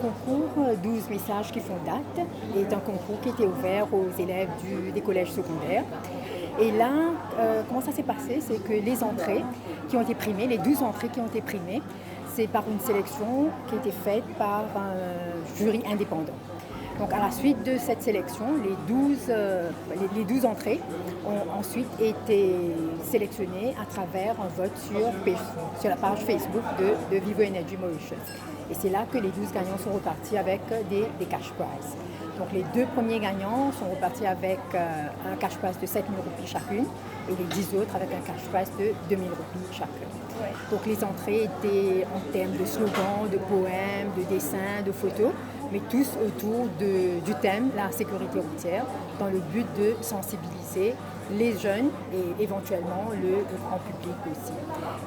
concours 12 messages qui font date est un concours qui était ouvert aux élèves des collèges secondaires. Et là, comment ça s'est passé? C'est que les entrées qui ont été primées, les 12 entrées qui ont été primées, c'est par une sélection qui a été faite par un jury indépendant. Donc à la suite de cette sélection, les 12 entrées ont ensuite été sélectionnées à travers un vote sur la page Facebook de Vivo Energy Mauritius. Et c'est là que les 12 gagnants sont repartis avec des cash prizes. Donc les 2 premiers gagnants sont repartis avec un cash prize de 7 000 roupies chacune et les 10 autres avec un cash prize de 2 000 roupies chacune. Ouais. Donc les entrées étaient en termes de slogans, de poèmes, de dessins, de photos, mais tous autour du thème la sécurité routière, dans le but de sensibiliser les jeunes et éventuellement le grand public aussi.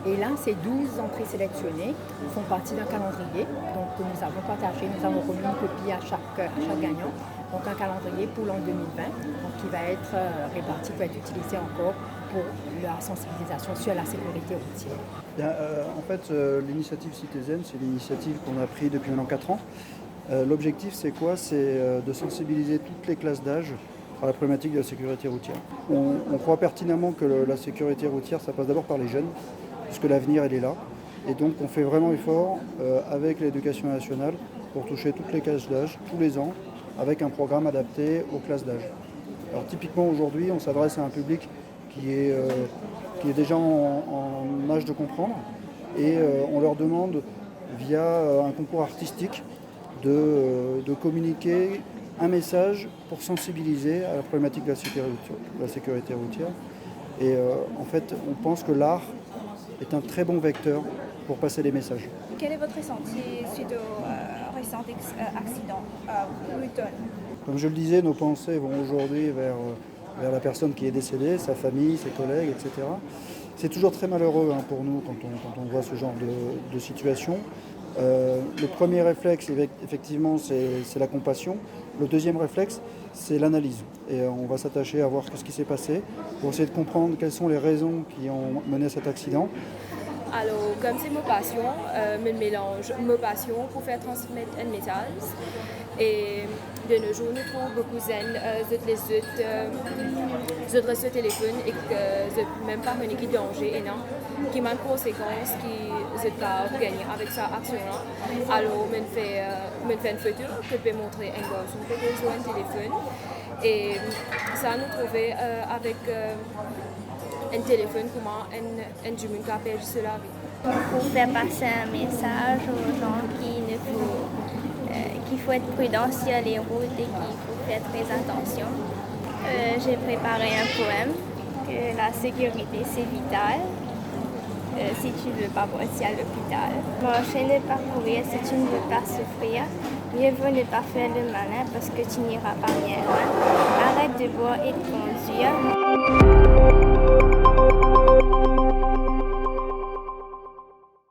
Et là, ces 12 entrées sélectionnées font partie d'un calendrier donc, que nous avons partagé. Nous avons remis une copie à chaque gagnant. Donc un calendrier pour l'an 2020 donc, qui va être réparti, qui va être utilisé encore pour la sensibilisation sur la sécurité routière. En fait, l'initiative Citizen, c'est l'initiative qu'on a prise depuis maintenant 4 ans. L'objectif, c'est quoi? C'est de sensibiliser toutes les classes d'âge à la problématique de la sécurité routière. On croit pertinemment que la sécurité routière, ça passe d'abord par les jeunes, puisque l'avenir, elle est là. Et donc, on fait vraiment effort avec l'éducation nationale pour toucher toutes les classes d'âge, tous les ans, avec un programme adapté aux classes d'âge. Alors, typiquement, aujourd'hui, on s'adresse à un public qui est déjà en âge de comprendre, et on leur demande, via un concours artistique, de communiquer un message pour sensibiliser à la problématique de la sécurité routière. Et en fait, on pense que l'art est un très bon vecteur pour passer les messages. Quel est votre ressenti suite au récent accident à Luton? Comme je le disais, nos pensées vont aujourd'hui vers la personne qui est décédée, sa famille, ses collègues, etc. C'est toujours très malheureux pour nous quand on voit ce genre de situation. Le premier réflexe, effectivement, c'est la compassion. Le deuxième réflexe, c'est l'analyse. Et on va s'attacher à voir ce qui s'est passé pour essayer de comprendre quelles sont les raisons qui ont mené à cet accident. Alors, comme c'est ma passion, je mélange ma passion pour faire transmettre un message. Et de nos jours, nous trouvons beaucoup zen, je reçois le téléphone et que je même pas une danger énorme, qui m'a une conséquence qui je dois gagner avec sa action-là. Alors, je fais une photo que je peux montrer à un garçon qui a besoin de téléphone. Et ça nous trouvait avec un téléphone comment un humain qui appelle juste la vie. Pour faire passer un message aux gens qu'il faut être prudent sur les routes et qu'il faut faire très attention. J'ai préparé un poème, que la sécurité c'est vital. Si tu ne veux pas bosser à l'hôpital. Marcher, ne pas courir, si tu ne veux pas souffrir. Mieux vaut ne pas faire le malin parce que tu n'iras pas bien loin. Arrête de boire et de conduire.